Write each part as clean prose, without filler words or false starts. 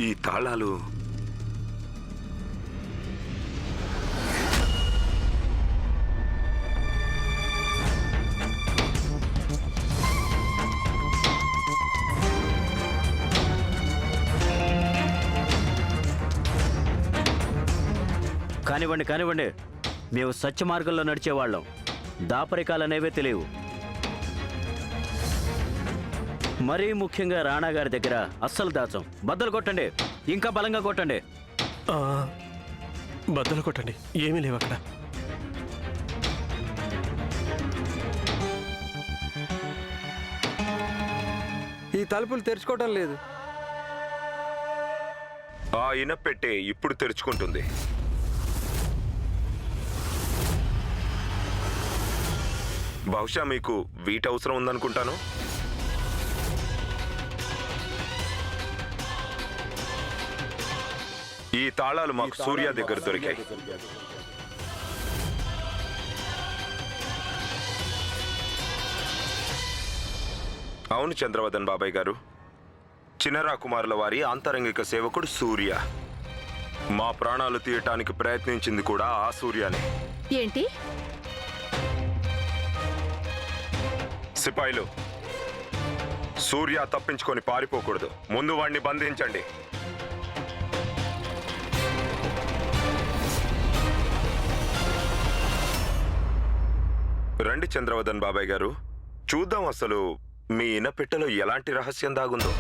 ఈ తాళాలు కానివ్వండి కానివ్వండి, మేము సత్య మార్గంలో నడిచేవాళ్ళం. దాపరికాలనేవే తెలియవు. మరీ ముఖ్యంగా రాణా గారి దగ్గర అస్సలు దాచం. బద్దలు కొట్టండి, ఇంకా బలంగా కొట్టండి. బద్దలు కొట్టండి, ఏమీ లేవు అక్కడ. ఈ తలుపులు తెరుచుకోవటం లేదు. ఆ ఇనపెట్టే ఇప్పుడు తెరుచుకుంటుంది. బహుశా మీకు వీటి అవసరం ఉందనుకుంటాను. ఈ తాళాలు మాకు సూర్య దగ్గర దొరికాయి. అవును చంద్రవదన్ బాబాయ్ గారు, చిన్నరా కుమారుల వారి ఆంతరంగిక సేవకుడు సూర్య. మా ప్రాణాలు తీయటానికి ప్రయత్నించింది కూడా ఆ సూర్యనే. ఏంటి? సిపాయిలు, సూర్య తప్పించుకొని పారిపోకూడదు. ముందు వాణ్ణి బంధించండి. రండి చంద్రవదన్ బాబాయ్ గారు, చూద్దాం అసలు మీ ఇనపెట్టెలో ఎలాంటి రహస్యం దాగుందో.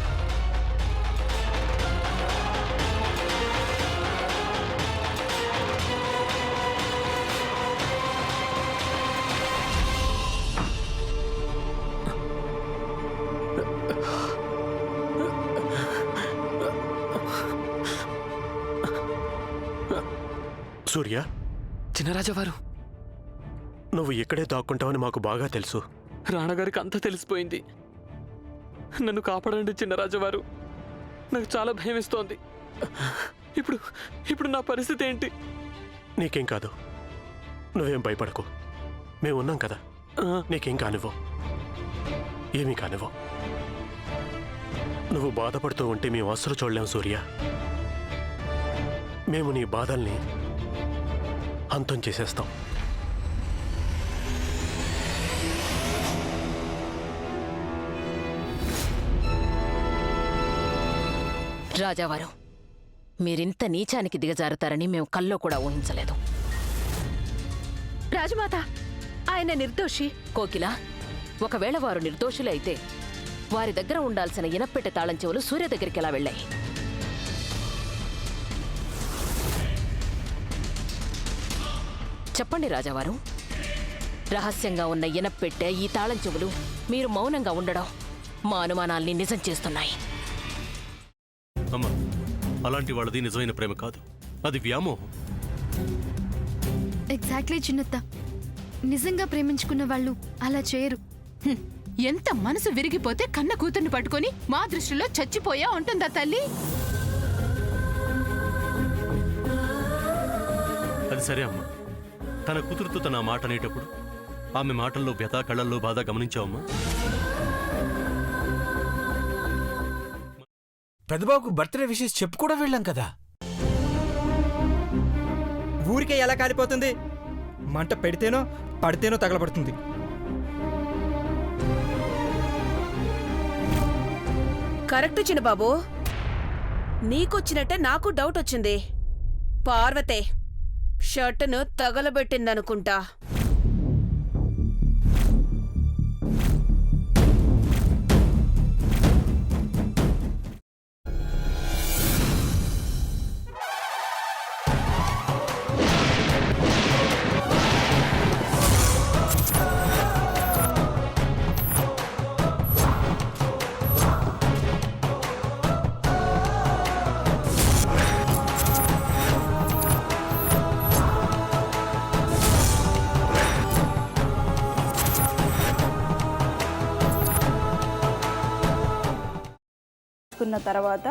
సూర్య, చిన్నరాజవారు, నువ్వు ఇక్కడే దాక్కుంటావని మాకు బాగా తెలుసు. రాణగారికి అంతా తెలిసిపోయింది. నన్ను కాపాడండి చిన్నరాజవారు, నాకు చాలా భయం వేస్తోంది. ఇప్పుడు నా పరిస్థితి ఏంటి? నీకేం కాదు, నువ్వేం భయపడకు. మేము ఉన్నాం కదా, నీకేం కానివ్వు, ఏమీ కానివ్వు. నువ్వు బాధపడుతూ ఉంటే మేము అస్సలు చూడలేం సూర్య. మేము నీ బాధల్ని అంతం చేసేస్తాం. రాజావారు, మీరింత నీచానికి దిగజారుతారని మేము కల్లో కూడా ఊహించలేదు. రాజమాత, ఆయన నిర్దోషి. కోకిల, ఒకవేళ వారు నిర్దోషులే అయితే వారి దగ్గర ఉండాల్సిన ఇనప్పెట్టె తాళం చెవులు సూర్య దగ్గరికి ఎలా వెళ్ళాయి? చెప్పండి రాజావారు. రహస్యంగా ఉన్న ఇనప్పెట్టె, ఈ తాళం చెవులు మీరు మౌనంగా ఉండడం మా అనుమానాల్ని నిజం చేస్తున్నాయి. అమ్మా, అలాంటి వాళ్ళది నిజమైన ప్రేమ కాదు, అది వ్యామోహం. ఎగ్జాక్ట్లీ చిన్నత్త, నిజంగా ప్రేమించుకున్న వాళ్ళు అలా చేయరు. ఎంత మనసు విరిగిపోతే కన్న కూతుర్ని పట్టుకొని మా దృష్టిలో చచ్చిపోయా ఉంటుందా తల్లి? అది సరే అమ్మా, తన కూతురుతో తన మాట అనేటప్పుడు ఆమె మాటల్లో వ్యథ, కళ్ళల్లో బాధ గమనించావమ్మా? పెద్దబాబుకు బర్త్డే విషెస్ చెప్పు కూడా వెళ్ళాం కదా. ఊరికే ఎలా కాలిపోతుంది? మంట పెడితేనో పడితేనో తగలబడుతుంది. కరెక్ట్ చిన్నబాబు, నీకొచ్చినట్టే నాకు డౌట్ వచ్చింది. పార్వతే షర్టును తగలబెట్టిందనుకుంటా. తర్వాత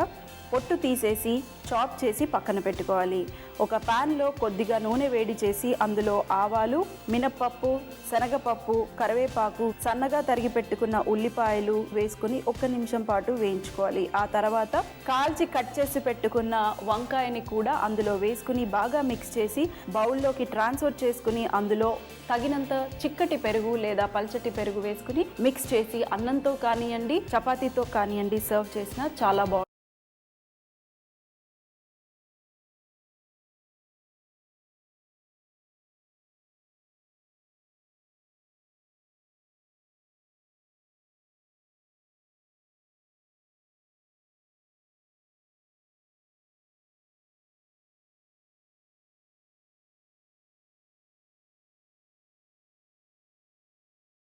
పొట్టు తీసేసి చాప్ చేసి పక్కన పెట్టుకోవాలి. ఒక ప్యాన్లో కొద్దిగా నూనె వేడి చేసి అందులో ఆవాలు, మినప్పప్పు, శనగపప్పు, కరివేపాకు, సన్నగా తరిగి పెట్టుకున్న ఉల్లిపాయలు వేసుకుని 1 నిమిషం పాటు వేయించుకోవాలి. ఆ తర్వాత కాల్చి కట్ చేసి పెట్టుకున్న వంకాయని కూడా అందులో వేసుకుని బాగా మిక్స్ చేసి బౌల్లోకి ట్రాన్స్ఫర్ చేసుకుని అందులో తగినంత చిక్కటి పెరుగు లేదా పల్చటి పెరుగు వేసుకుని మిక్స్ చేసి అన్నంతో కానివ్వండి, చపాతీతో కానివ్వండి సర్వ్ చేసినా చాలా బాగుంటుంది.